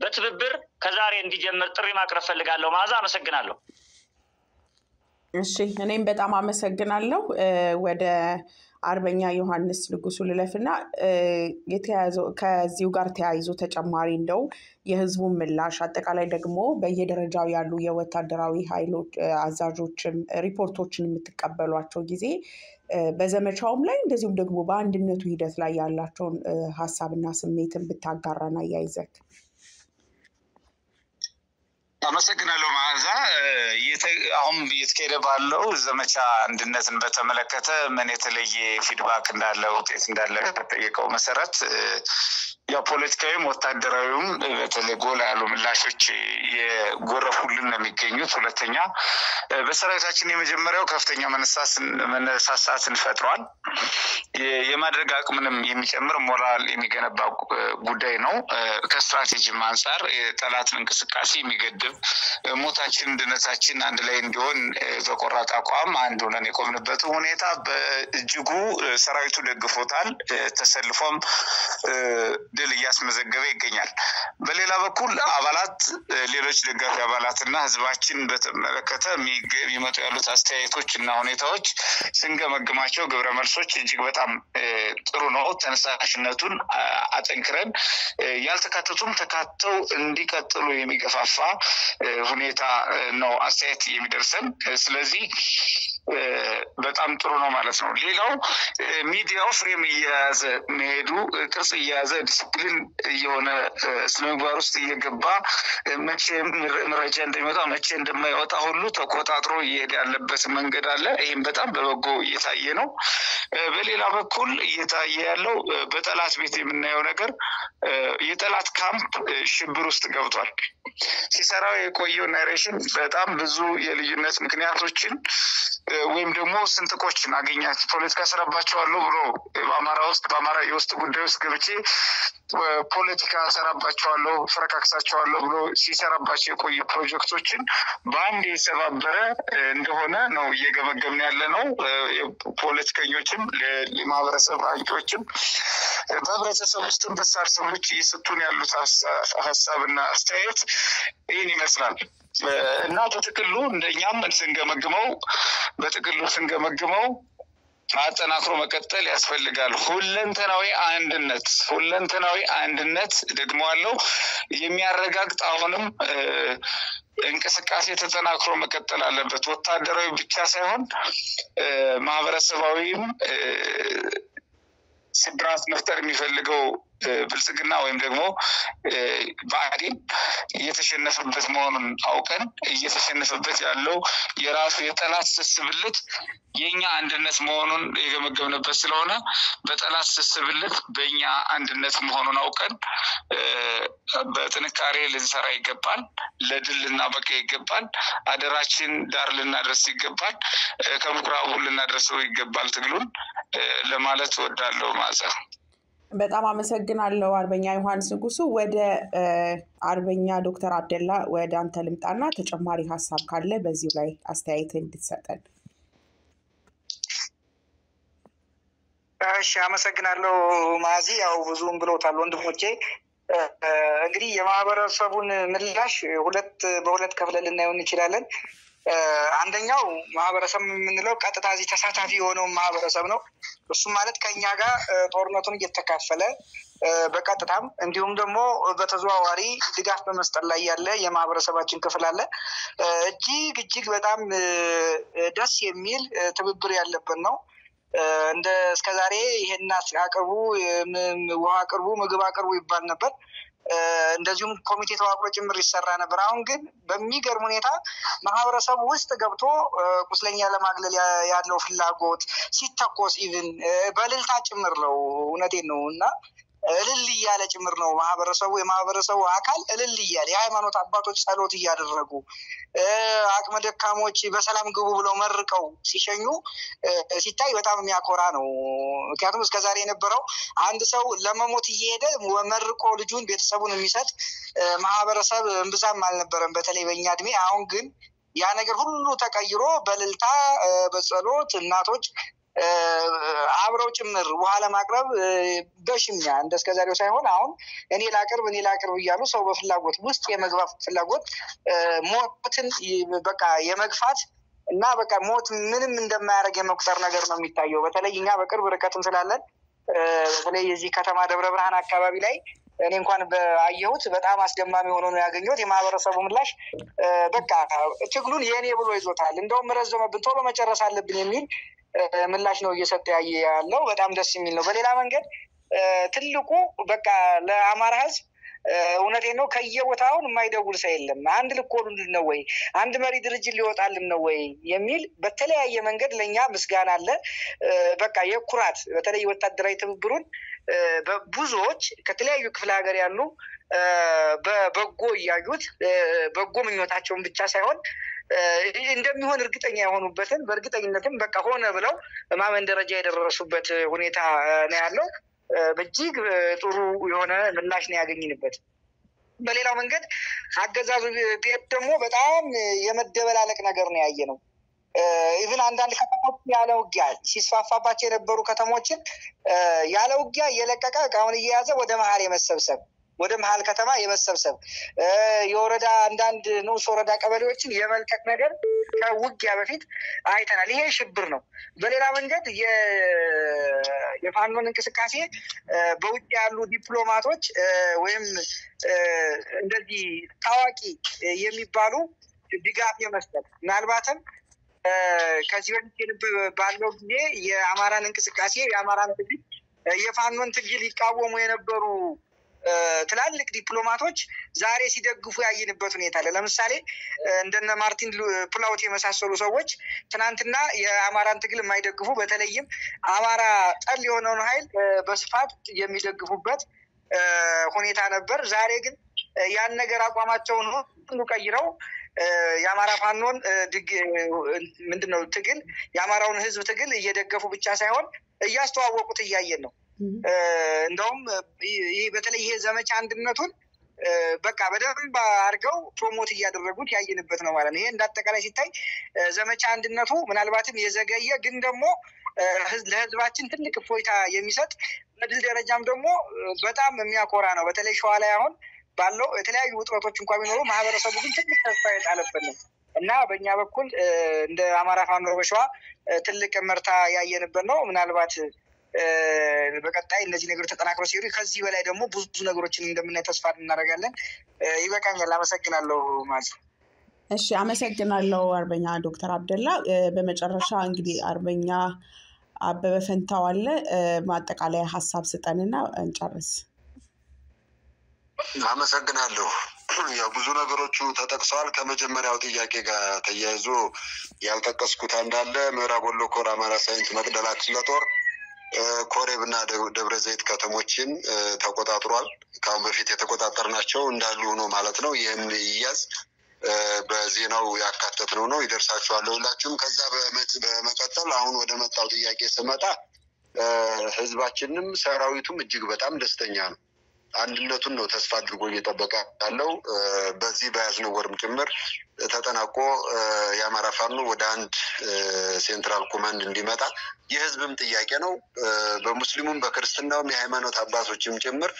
በትብብር ከዛሬ እንዲጀምር ጥሪ ማቅረብ ፈልጋለሁ። ማዛ አመሰግናለሁ። እሺ እኔም በጣም አመሰግናለሁ። ወደ አርበኛ ዮሐንስ ንጉሱ ልለፍና የተያዘው ከዚሁ ጋር ተያይዞ ተጨማሪ እንደው የህዝቡን ምላሽ አጠቃላይ ደግሞ በየደረጃው ያሉ የወታደራዊ ኃይሎች አዛዦችም ሪፖርቶችን የምትቀበሏቸው ጊዜ በዘመቻውም ላይ እንደዚሁም ደግሞ በአንድነቱ ሂደት ላይ ያላቸውን ሀሳብና ስሜትን ብታጋራና ያይዘክ። አመሰግናለሁ መዓዛ። አሁን እየተካሄደ ባለው ዘመቻ አንድነትን በተመለከተ ምን የተለየ ፊድባክ እንዳለ ውጤት እንዳለ በጠየቀው መሰረት የፖለቲካዊም ወታደራዊም በተለይ ጎላ ያሉ ምላሾች የጎረፉልን ነው የሚገኙት። ሁለተኛ በሰራዊታችን የመጀመሪያው ከፍተኛ መነሳሳትን ፈጥሯል። የማድረግ አቅምንም የሚጨምር ሞራል የሚገነባ ጉዳይ ነው። ከስትራቴጂም አንጻር የጠላትን እንቅስቃሴ የሚገድብ ሞታችን ድነታችን አንድ ላይ እንዲሆን በቆራጥ አቋም አንድ ሆነን የቆምንበት ሁኔታ በእጅጉ ሰራዊቱ ደግፎታል። ተሰልፎም ድል እያስመዘገበ ይገኛል። በሌላ በኩል አባላት ሌሎች ደጋፊ አባላትና ህዝባችን በተመለከተ የሚመጡ ያሉት አስተያየቶች እና ሁኔታዎች ስንገመግማቸው ግብረ መልሶች እጅግ በጣም ጥሩ ነው። ተነሳሽነቱን አጠንክረን ያልተካተቱም ተካተው እንዲቀጥሉ የሚገፋፋ ሁኔታ ነው አስተያየት የሚደርሰን። ስለዚህ በጣም ጥሩ ነው ማለት ነው። ሌላው ሚዲያው ፍሬም እየያዘ መሄዱ ቅርጽ እየያዘ ዲስፕሊን እየሆነ ስነምግባር ውስጥ እየገባ መቼ መረጃ እንደሚወጣ መቼ እንደማይወጣ ሁሉ ተቆጣጥሮ እየሄደ ያለበት መንገድ አለ። ይህም በጣም በበጎ እየታየ ነው። በሌላ በኩል እየታየ ያለው በጠላት ቤት የምናየው ነገር የጠላት ካምፕ ሽብር ውስጥ ገብቷል። ሲሰራው የቆየው ናሬሽን በጣም ብዙ የልዩነት ምክንያቶችን ወይም ደግሞ ስንጥቆችን አገኛች ፖለቲካ ሰራባቸዋለሁ ብሎ በአማራ የውስጥ ጉዳይ ውስጥ ገብቼ ፖለቲካ ሰራባቸዋለሁ ፈረካክሳቸዋለሁ ብሎ ሲሰራባቸው የቆዩ ፕሮጀክቶችን በአንድ የሰባበረ እንደሆነ ነው እየገመገምን ያለ ነው። ፖለቲከኞችም ለማህበረሰብ አንቂዎችም በህብረተሰብ ውስጥ በሳር ሰዎች እየሰጡን ያሉት ሀሳብና አስተያየት ይህን ይመስላል እና በጥቅሉ እንደኛም ስንገመግመው አጠናክሮ መቀጠል ያስፈልጋል። ሁለንተናዊ አንድነት ደግሞአለው የሚያረጋግጥ አሁንም እንቅስቃሴ ተጠናክሮ መቀጠል አለበት። ወታደራዊ ብቻ ሳይሆን ማህበረሰባዊም ስብራት መፍጠር የሚፈልገው ብልጽግና ወይም ደግሞ ብአዴን እየተሸነፈበት መሆኑን አውቀን እየተሸነፈበት ያለው የራሱ የጠላት ስስብልት የኛ አንድነት መሆኑን የገመገምንበት ስለሆነ በጠላት ስስብልት በእኛ አንድነት መሆኑን አውቀን በጥንካሬ ልንሰራ ይገባል። ለድል ልናበቃ ይገባል። አደራችን ዳር ልናደርስ ይገባል። ከምኩራቡ ልናደርሰው ይገባል ትግሉን ለማለት ወዳለው ማዘር በጣም አመሰግናለሁ አርበኛ ዮሐንስ ንጉሱ። ወደ አርበኛ ዶክተር አብደላ ወደ አንተ ልምጣና ተጨማሪ ሀሳብ ካለ በዚሁ ላይ አስተያየት እንድትሰጠን። እሺ አመሰግናለሁ ማዚ። ያው ብዙም ብሎታል ወንድሞቼ። እንግዲህ የማህበረሰቡን ምላሽ በሁለት ከፍለን ልናየው እንችላለን። አንደኛው ማህበረሰብ የምንለው ቀጥታ እዚህ ተሳታፊ የሆነው ማህበረሰብ ነው። እሱ ማለት ከኛ ጋር ጦርነቱን እየተካፈለ በቀጥታም እንዲሁም ደግሞ በተዘዋዋሪ ድጋፍ በመስጠት ላይ ያለ የማህበረሰባችን ክፍል አለ። እጅግ በጣም ደስ የሚል ትብብር ያለበት ነው። እንደ እስከዛሬ ይሄን አቅርቡ፣ ውሃ አቅርቡ፣ ምግብ አቅርቡ ይባል ነበር። እንደዚሁም ኮሚቴ ተዋቅሮ ጭምር ይሰራ ነበር። አሁን ግን በሚገርም ሁኔታ ማህበረሰቡ ውስጥ ገብቶ ቁስለኛ ለማግለል ያለው ፍላጎት ሲተኮስ ኢቭን በእልልታ ጭምር ነው። እውነቴን ነው እና እልል እያለ ጭምር ነው የማህበረሰቡ አካል እልል እያለ የሃይማኖት አባቶች ጸሎት እያደረጉ አቅመ ደካሞች በሰላም ግቡ ብለው መርቀው ሲሸኙ ሲታይ በጣም የሚያኮራ ነው። ምክንያቱም እስከዛሬ የነበረው አንድ ሰው ለመሞት እየሄደ መርቆ ልጁን ቤተሰቡን የሚሰጥ ማህበረሰብ እምብዛም አልነበረም በተለይ በእኛ እድሜ። አሁን ግን ያ ነገር ሁሉ ተቀይሮ በእልልታ በጸሎት እናቶች አብረው ጭምር ውሃ ለማቅረብ በሽሚያ እንደስከዛሬው ሳይሆን አሁን እኔ ላቅርብ እያሉ ሰው በፍላጎት ውስጥ የመግባት ፍላጎት ሞትን በቃ የመግፋት እና በቃ ሞት ምንም እንደማያደርግ የመቁጠር ነገር ነው የሚታየው። በተለይ እኛ በቅርብ ርቀትም ስላለን በተለይ የዚህ ከተማ ደብረ ብርሃን አካባቢ ላይ እኔ እንኳን በአየሁት በጣም አስደማሚ ሆኖ ነው ያገኘሁት። የማህበረሰቡ ምላሽ በቃ ትግሉን የኔ ብሎ ይዞታል። እንደውም ረዘመብን ቶሎ መጨረስ አለብን የሚል ምላሽ ነው እየሰጠ ያለው። በጣም ደስ የሚል ነው። በሌላ መንገድ ትልቁ በቃ ለአማራ ህዝብ እውነቴን ነው። ከየቦታውን የማይደውል ሰው የለም። አንድ ልኮሉልን ነው ወይ አንድ መሪ ድርጅት ሊወጣልን ነው ወይ የሚል በተለያየ መንገድ ለእኛ ምስጋና አለ። በቃ የኩራት በተለይ ወታደራዊ ትብብሩን ብዙዎች ከተለያዩ ክፍለ ሀገር ያሉ በበጎ እያዩት በጎ ምኞታቸውን ብቻ ሳይሆን እንደሚሆን እርግጠኛ የሆኑበትን በእርግጠኝነትም በቃ ሆነ ብለው በማመን ደረጃ የደረሱበት ሁኔታ ነው ያለው። በእጅግ ጥሩ የሆነ ምላሽ ነው ያገኝንበት። በሌላው መንገድ አገዛዙ ቤት ደግሞ በጣም የመደበላለቅ ነገር ነው ያየ ነው። ኢቭን አንዳንድ ከተሞች ያለ ውጊያ ሲስፋፋባቸው የነበሩ ከተሞችን ያለ ውጊያ እየለቀቀ እቃውን እየያዘ ወደ መሀል የመሰብሰብ ወደ መሀል ከተማ የመሰብሰብ የወረዳ አንዳንድ ንዑስ ወረዳ ቀበሌዎችን የመልቀቅ ነገር ከውጊያ በፊት አይተናል። ይሄ ሽብር ነው። በሌላ መንገድ የፋኖን እንቅስቃሴ በውጭ ያሉ ዲፕሎማቶች ወይም እንደዚህ ታዋቂ የሚባሉ ድጋፍ የመስጠት ምናልባትም ከዚህ በፊት ባለው ጊዜ የአማራን እንቅስቃሴ የአማራን ትግል የፋኖን ትግል ይቃወሙ የነበሩ ትላልቅ ዲፕሎማቶች ዛሬ ሲደግፉ ያየንበት ሁኔታ አለ። ለምሳሌ እንደነ ማርቲን ፕላውት የመሳሰሉ ሰዎች ትናንትና የአማራን ትግል የማይደግፉ በተለይም አማራ ጠል የሆነውን ኃይል በስፋት የሚደግፉበት ሁኔታ ነበር። ዛሬ ግን ያን ነገር አቋማቸውን ሁሉ ቀይረው የአማራ ፋኖን ምንድነው ትግል የአማራውን ሕዝብ ትግል እየደገፉ ብቻ ሳይሆን እያስተዋወቁት እያየን ነው። እንደውም ይህ በተለይ ይሄ ዘመቻ አንድነቱን በቃ በደንብ አድርገው ፕሮሞት እያደረጉት ያየንበት ነው ማለት ነው። ይሄ እንዳጠቃላይ ሲታይ ዘመቻ አንድነቱ ምናልባትም የዘገየ ግን ደግሞ ለህዝባችን ትልቅ እፎይታ የሚሰጥ በድል ደረጃም ደግሞ በጣም የሚያኮራ ነው። በተለይ ሸዋ ላይ አሁን ባለው የተለያዩ ውጥረቶች እንኳን ቢኖሩ ማህበረሰቡ ግን ትልቅ ተስፋ የጣለበት ነው እና በእኛ በኩል እንደ አማራ ፋኖ በሸዋ ትልቅ ምርታ ያየንበት ነው። ምናልባት በቀጣይ እነዚህ ነገሮች ተጠናክረው ሲሄዱ ከዚህ በላይ ደግሞ ብዙ ነገሮችን እንደምናይ ተስፋ እናደርጋለን። ይበቃኛል። አመሰግናለሁ ማለት ነው። እሺ፣ አመሰግናለሁ አርበኛ ዶክተር አብደላ። በመጨረሻ እንግዲህ አርበኛ አበበ ፈንታው አለ። ማጠቃለያ ሀሳብ ስጠንና እንጨርስ። አመሰግናለሁ። ያው ብዙ ነገሮቹ ተጠቅሰዋል። ከመጀመሪያው ጥያቄ ጋር ተያይዞ ያልጠቀስኩት እንዳለ ምዕራብ ወሎ ኮር አማራ ሳይንት መቅደላ ክፍለ ጦር ኮሬብና ደብረ ዘይት ከተሞችን ተቆጣጥሯል። ከአሁን በፊት የተቆጣጠርናቸው እንዳሉ ሆኖ ማለት ነው። ይህም ይያዝ በዜናው ያካተትነው ነው። ይደርሳችኋል ሁላችሁም። ከዛ በመቀጠል አሁን ወደ መጣው ጥያቄ ስመጣ ህዝባችንም ሰራዊቱም እጅግ በጣም ደስተኛ ነው። አንድነቱን ነው ተስፋ አድርጎ እየጠበቀ ያለው። በዚህ በያዝነው ወርም ጭምር ተጠናቆ የአማራ ፋኖ ወደ አንድ ሴንትራል ኮማንድ እንዲመጣ የህዝብም ጥያቄ ነው። በሙስሊሙም በክርስትናውም የሃይማኖት አባቶችም ጭምር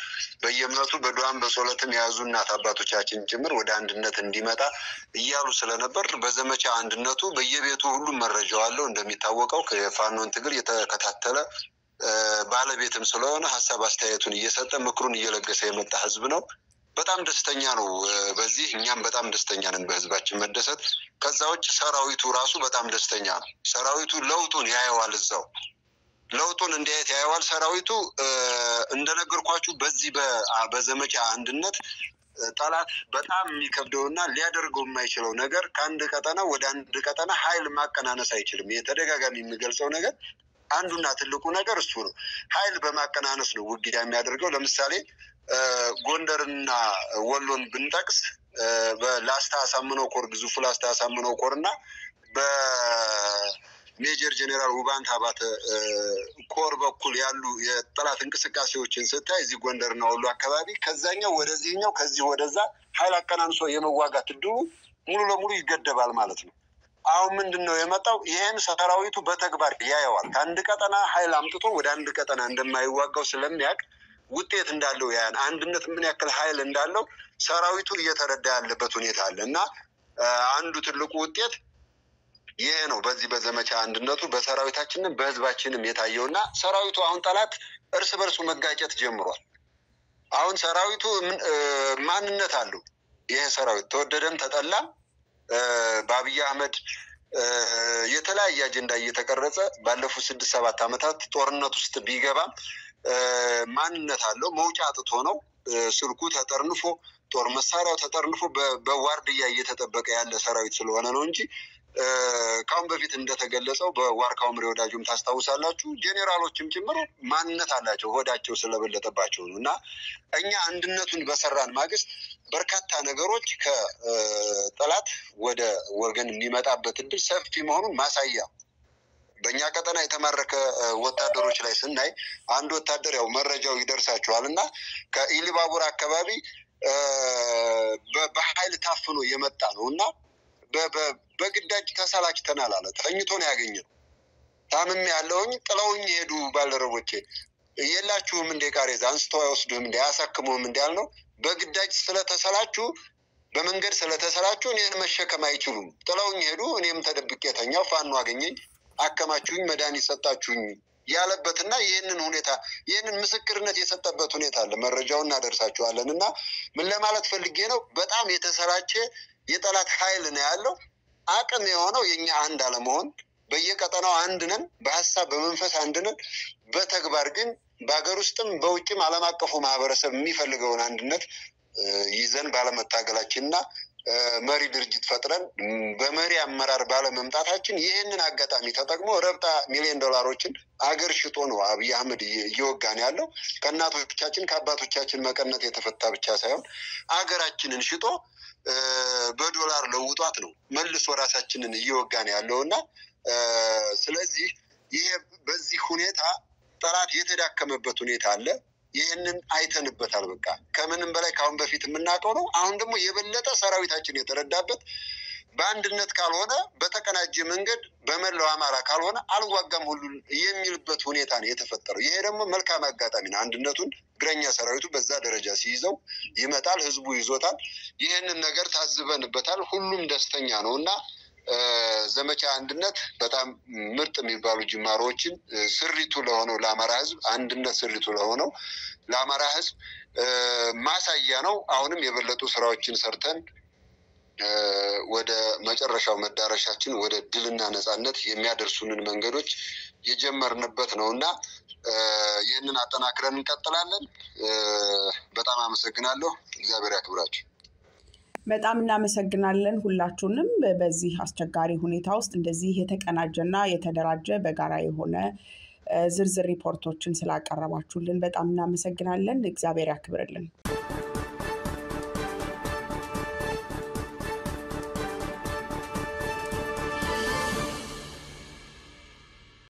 በየእምነቱ በዱዓም በጸሎትም የያዙ እናት አባቶቻችን ጭምር ወደ አንድነት እንዲመጣ እያሉ ስለነበር በዘመቻ አንድነቱ በየቤቱ ሁሉም መረጃው አለው። እንደሚታወቀው ከፋኖን ትግል የተከታተለ ባለቤትም ስለሆነ ሀሳብ አስተያየቱን እየሰጠ ምክሩን እየለገሰ የመጣ ህዝብ ነው። በጣም ደስተኛ ነው። በዚህ እኛም በጣም ደስተኛ ነን በህዝባችን መደሰት። ከዛ ውጭ ሰራዊቱ ራሱ በጣም ደስተኛ ነው። ሰራዊቱ ለውጡን ያየዋል። እዛው ለውጡን እንዲያየት ያየዋል። ሰራዊቱ እንደነገርኳችሁ በዚህ በዘመቻ አንድነት ጠላት በጣም የሚከብደውና ሊያደርገው የማይችለው ነገር ከአንድ ቀጠና ወደ አንድ ቀጠና ኃይል ማቀናነስ አይችልም። የተደጋጋሚ የሚገልጸው ነገር አንዱና ትልቁ ነገር እሱ ነው። ኃይል በማቀናነስ ነው ውጊያ የሚያደርገው። ለምሳሌ ጎንደርና ወሎን ብንጠቅስ በላስታ አሳምነው ኮር ግዙፉ ላስታ አሳምነው ኮር እና በሜጀር ጄኔራል ውባንት አባተ ኮር በኩል ያሉ የጠላት እንቅስቃሴዎችን ስታይ እዚህ ጎንደርና ወሎ አካባቢ ከዛኛው ወደዚህኛው ከዚህ ወደዛ ኃይል አቀናንሶ የመዋጋት እድሉ ሙሉ ለሙሉ ይገደባል ማለት ነው። አሁን ምንድን ነው የመጣው? ይህን ሰራዊቱ በተግባር ያየዋል። ከአንድ ቀጠና ኃይል አምጥቶ ወደ አንድ ቀጠና እንደማይዋጋው ስለሚያውቅ ውጤት እንዳለው ያን አንድነት ምን ያክል ኃይል እንዳለው ሰራዊቱ እየተረዳ ያለበት ሁኔታ አለ እና አንዱ ትልቁ ውጤት ይሄ ነው። በዚህ በዘመቻ አንድነቱ በሰራዊታችንም በህዝባችንም የታየውና ሰራዊቱ አሁን ጠላት እርስ በርሱ መጋጨት ጀምሯል። አሁን ሰራዊቱ ማንነት አለው። ይሄ ሰራዊት ተወደደም ተጠላም በአብይ አህመድ የተለያየ አጀንዳ እየተቀረጸ ባለፉት 6-7 ዓመታት ጦርነት ውስጥ ቢገባም ማንነት አለው። መውጫ አጥቶ ነው ስልኩ ተጠርንፎ ጦር መሳሪያው ተጠርንፎ በዋርድያ እየተጠበቀ ያለ ሰራዊት ስለሆነ ነው እንጂ ካሁን በፊት እንደተገለጸው በዋርካው ምሬ ወዳጁም ታስታውሳላችሁ ጄኔራሎችም ጭምር ማንነት አላቸው ሆዳቸው ስለበለጠባቸው ነው እና እኛ አንድነቱን በሰራን ማግስት በርካታ ነገሮች ከጠላት ወደ ወገን የሚመጣበት እድል ሰፊ መሆኑን ማሳያ በእኛ ቀጠና የተማረከ ወታደሮች ላይ ስናይ አንድ ወታደር ያው መረጃው ይደርሳቸዋል እና ከኢሊባቡር አካባቢ በኃይል ታፍኖ የመጣ ነው እና በግዳጅ ተሰላችተናል አለ ተኝቶ ነው ያገኘው ታምም ያለውኝ ጥለውኝ ሄዱ ባልደረቦቼ የላችሁም እንደ ቃሬዛ አንስተው አይወስዱም እንደ ያሳክሙም እንዳልነው በግዳጅ ስለተሰላችሁ በመንገድ ስለተሰላችሁ እኔን መሸከም አይችሉም ጥለውኝ ሄዱ እኔም ተደብቄ ተኛው ፋኖ አገኘኝ አከማችሁኝ መድኃኒት ሰጣችሁኝ ያለበትና ይህንን ሁኔታ ይህንን ምስክርነት የሰጠበት ሁኔታ አለ መረጃውን እናደርሳችኋለን እና ምን ለማለት ፈልጌ ነው በጣም የተሰራጨ የጠላት ኃይል ነው ያለው አቅም የሆነው የኛ አንድ አለመሆን በየቀጠናው አንድ ነን በሐሳብ በመንፈስ አንድ ነን በተግባር ግን በአገር ውስጥም በውጭም ዓለም አቀፉ ማህበረሰብ የሚፈልገውን አንድነት ይዘን ባለመታገላችንና መሪ ድርጅት ፈጥረን በመሪ አመራር ባለመምጣታችን ይህንን አጋጣሚ ተጠቅሞ ረብጣ ሚሊዮን ዶላሮችን አገር ሽጦ ነው አብይ አህመድ እየወጋን ያለው ከእናቶቻችን ከአባቶቻችን መቀነት የተፈታ ብቻ ሳይሆን አገራችንን ሽጦ በዶላር ለውጧት ነው መልሶ ራሳችንን እየወጋን ያለውና ስለዚህ ይሄ በዚህ ሁኔታ ጠላት የተዳከመበት ሁኔታ አለ ይህንን አይተንበታል በቃ ከምንም በላይ ካሁን በፊት የምናውቀው ነው አሁን ደግሞ የበለጠ ሰራዊታችን የተረዳበት በአንድነት ካልሆነ በተቀናጀ መንገድ በመላው አማራ ካልሆነ አልዋጋም ሁሉ የሚልበት ሁኔታ ነው የተፈጠረው ይሄ ደግሞ መልካም አጋጣሚ ነው አንድነቱን ግረኛ ሰራዊቱ በዛ ደረጃ ሲይዘው ይመጣል ህዝቡ ይዞታል ይሄንን ነገር ታዝበንበታል ሁሉም ደስተኛ ነውና ዘመቻ አንድነት በጣም ምርጥ የሚባሉ ጅማሮችን ስሪቱ ለሆነው ለአማራ ህዝብ አንድነት ስሪቱ ለሆነው ለአማራ ህዝብ ማሳያ ነው አሁንም የበለጡ ስራዎችን ሰርተን ወደ መጨረሻው መዳረሻችን ወደ ድልና ነጻነት የሚያደርሱንን መንገዶች የጀመርንበት ነውና ይህንን አጠናክረን እንቀጥላለን በጣም አመሰግናለሁ እግዚአብሔር ያክብራችሁ በጣም እናመሰግናለን ሁላችሁንም በዚህ አስቸጋሪ ሁኔታ ውስጥ እንደዚህ የተቀናጀና የተደራጀ በጋራ የሆነ ዝርዝር ሪፖርቶችን ስላቀረባችሁልን በጣም እናመሰግናለን እግዚአብሔር ያክብርልን